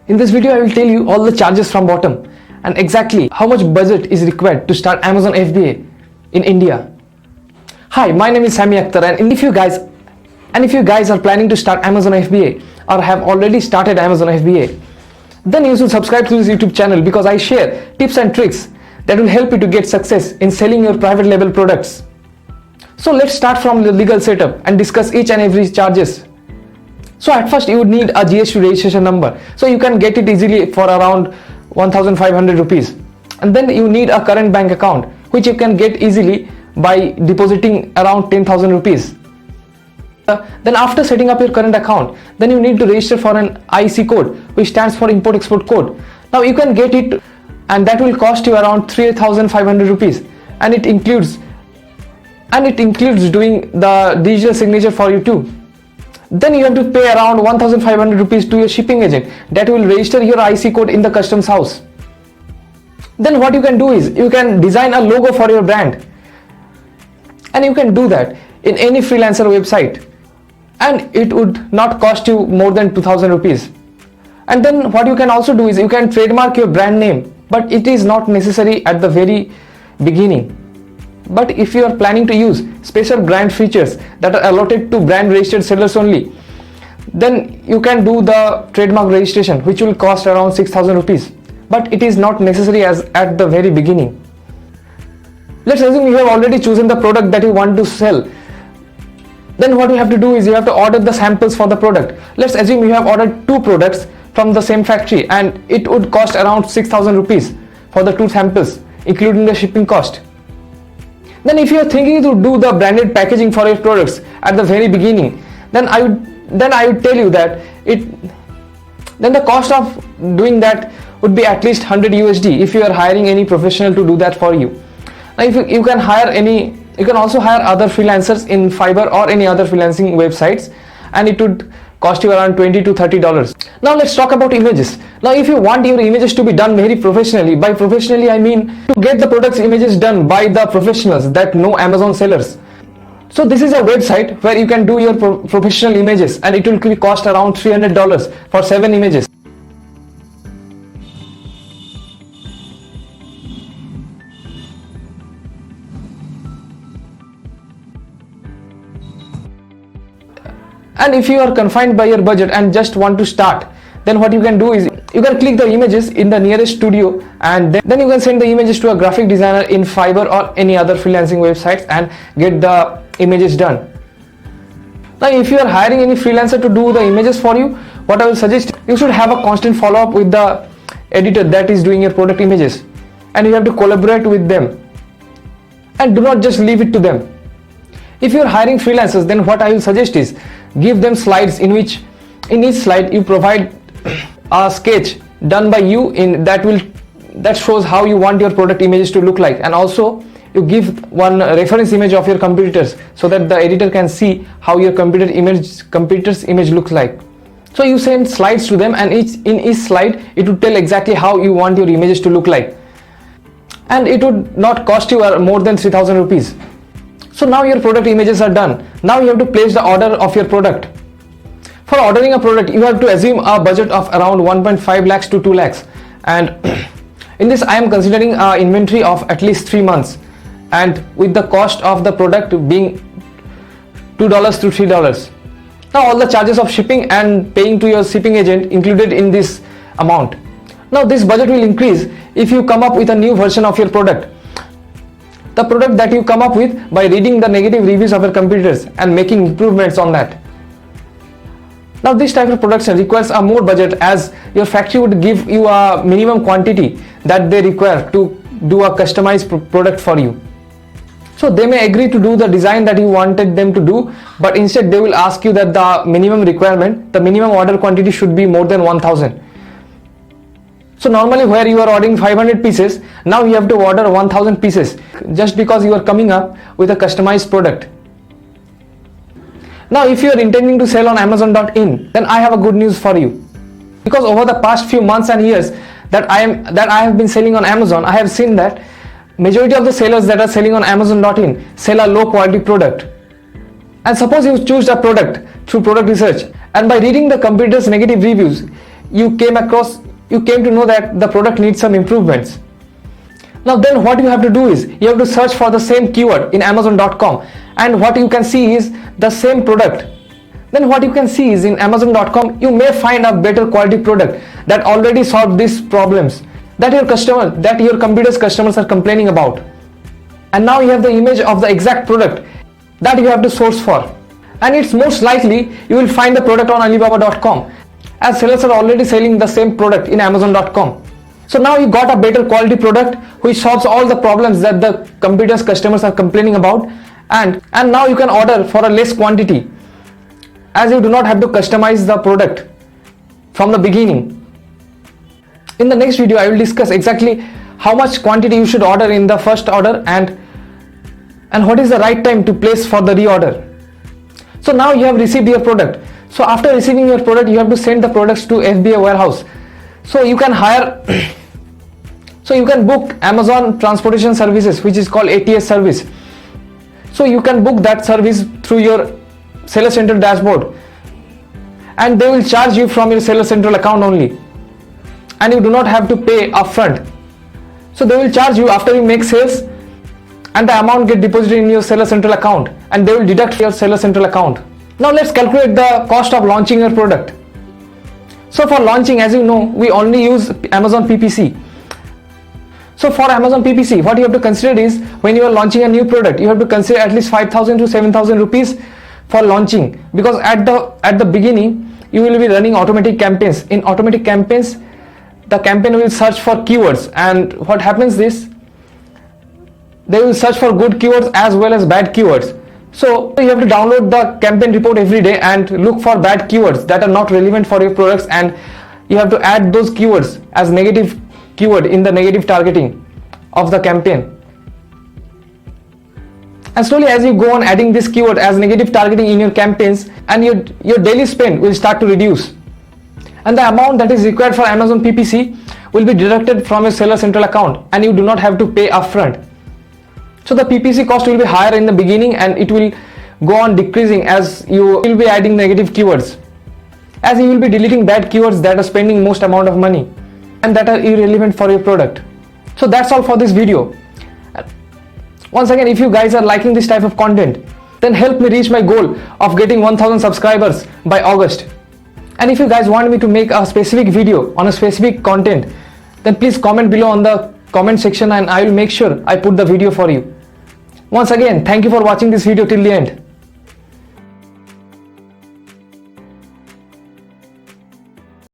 In this video, I will tell you all the charges from bottom and exactly how much budget is required to start Amazon FBA in India. Hi, my name is Sammy and if you guys are planning to start Amazon FBA or have already started Amazon FBA, then you should subscribe to this YouTube channel because I share tips and tricks that will help you to get success in selling your private label products. So let's start from the legal setup and discuss each and every charges. So at first you would need a GST registration number. So you can get it easily for around 1,500 rupees. And then you need a current bank account, which you can get easily by depositing around 10,000 rupees. Then after setting up your current account, then you need to register for an IC code, which stands for Import Export Code. Now you can get it and that will cost you around 3,500 rupees and it includes doing the digital signature for you too. Then you have to pay around 1,500 rupees to your shipping agent that will register your IC code in the customs house. Then what you can do is you can design a logo for your brand, and you can do that in any freelancer website, and it would not cost you more than 2,000 rupees. And then what you can also do is you can trademark your brand name, but it is not necessary at the very beginning. But if you are planning to use special brand features that are allotted to brand registered sellers only, then you can do the trademark registration, which will cost around 6,000 rupees. But it is not necessary as at the very beginning. Let's assume you have already chosen the product that you want to sell. Then what you have to do is you have to order the samples for the product. Let's assume you have ordered 2 products from the same factory and it would cost around 6,000 rupees for the 2 samples, including the shipping cost. Then if you are thinking to do the branded packaging for your products at the very beginning, then I would tell you that then the cost of doing that would be at least 100 USD if you are hiring any professional to do that for you. Now if you can also hire other freelancers in Fiverr or any other freelancing websites, and it would cost you around $20 to $30. Now let's talk about images. Now if you want your images to be done very professionally, by professionally I mean to get the product's images done by the professionals that know Amazon sellers. So this is a website where you can do your professional images, and it will cost around $300 for 7 images. And if you are confined by your budget and just want to start, then what you can do is you can click the images in the nearest studio, and then you can send the images to a graphic designer in Fiverr or any other freelancing websites and get the images done. Now if you are hiring any freelancer to do the images for you, what I will suggest, you should have a constant follow-up with the editor that is doing your product images, and you have to collaborate with them and do not just leave it to them. If you are hiring freelancers, then what I will suggest is give them slides in which in each slide you provide a sketch done by you that shows how you want your product images to look like, and also you give one reference image of your competitors so that the editor can see how your competitor's image looks like. So you send slides to them, and in each slide it would tell exactly how you want your images to look like, and it would not cost you more than 3,000 rupees. So now your product images are done. Now you have to place the order of your product. For ordering a product, you have to assume a budget of around 1.5 lakhs to 2 lakhs. And in this, I am considering an inventory of at least 3 months. And with the cost of the product being $2 to $3. Now all the charges of shipping and paying to your shipping agent included in this amount. Now this budget will increase if you come up with a new version of your product. The product that you come up with by reading the negative reviews of your competitors and making improvements on that. Now this type of production requires a more budget, as your factory would give you a minimum quantity that they require to do a customized product for you. So they may agree to do the design that you wanted them to do, but instead they will ask you that the minimum order quantity should be more than 1,000. So normally where you are ordering 500 pieces, now you have to order 1,000 pieces just because you are coming up with a customized product. Now if you are intending to sell on Amazon.in, then I have a good news for you. Because over the past few months and years that I have been selling on Amazon, I have seen that majority of the sellers that are selling on Amazon.in sell a low quality product. And suppose you choose a product through product research, and by reading the competitors' negative reviews, you came to know that the product needs some improvements. Now then what you have to do is you have to search for the same keyword in amazon.com, and what you can see is the same product. Then what you can see is in amazon.com you may find a better quality product that already solved these problems that your competitors' customers are complaining about. And now you have the image of the exact product that you have to source for. And it's most likely you will find the product on alibaba.com, as sellers are already selling the same product in amazon.com. So now you got a better quality product which solves all the problems that the competitors' customers are complaining about, and now you can order for a less quantity, as you do not have to customize the product from the beginning. In the next video I will discuss exactly how much quantity you should order in the first order and what is the right time to place for the reorder. So now you have received your product. So after receiving your product you have to send the products to FBA warehouse. So you can book Amazon Transportation Services, which is called ATS service. So you can book that service through your Seller Central dashboard, and they will charge you from your Seller Central account only, and you do not have to pay upfront. So they will charge you after you make sales, and the amount get deposited in your Seller Central account, and they will deduct your Seller Central account. Now let's calculate the cost of launching your product. So for launching, as you know, we only use Amazon PPC. So for Amazon PPC, what you have to consider is when you are launching a new product, you have to consider at least 5,000 to 7,000 rupees for launching, because at the beginning you will be running automatic campaigns. In automatic campaigns, the campaign will search for keywords, and what happens is they will search for good keywords as well as bad keywords. So you have to download the campaign report every day and look for bad keywords that are not relevant for your products, and you have to add those keywords as negative keyword in the negative targeting of the campaign. And slowly as you go on adding this keyword as negative targeting in your campaigns, and your daily spend will start to reduce, and the amount that is required for Amazon PPC will be deducted from your Seller Central account, and you do not have to pay upfront. So the PPC cost will be higher in the beginning, and it will go on decreasing as you will be adding negative keywords, as you will be deleting bad keywords that are spending most amount of money and that are irrelevant for your product. So that's all for this video. Once again, if you guys are liking this type of content, then help me reach my goal of getting 1000 subscribers by August. And if you guys want me to make a specific video on a specific content, then please comment below on the comment section, and I will make sure I put the video for you. Once again, thank you for watching this video till the end.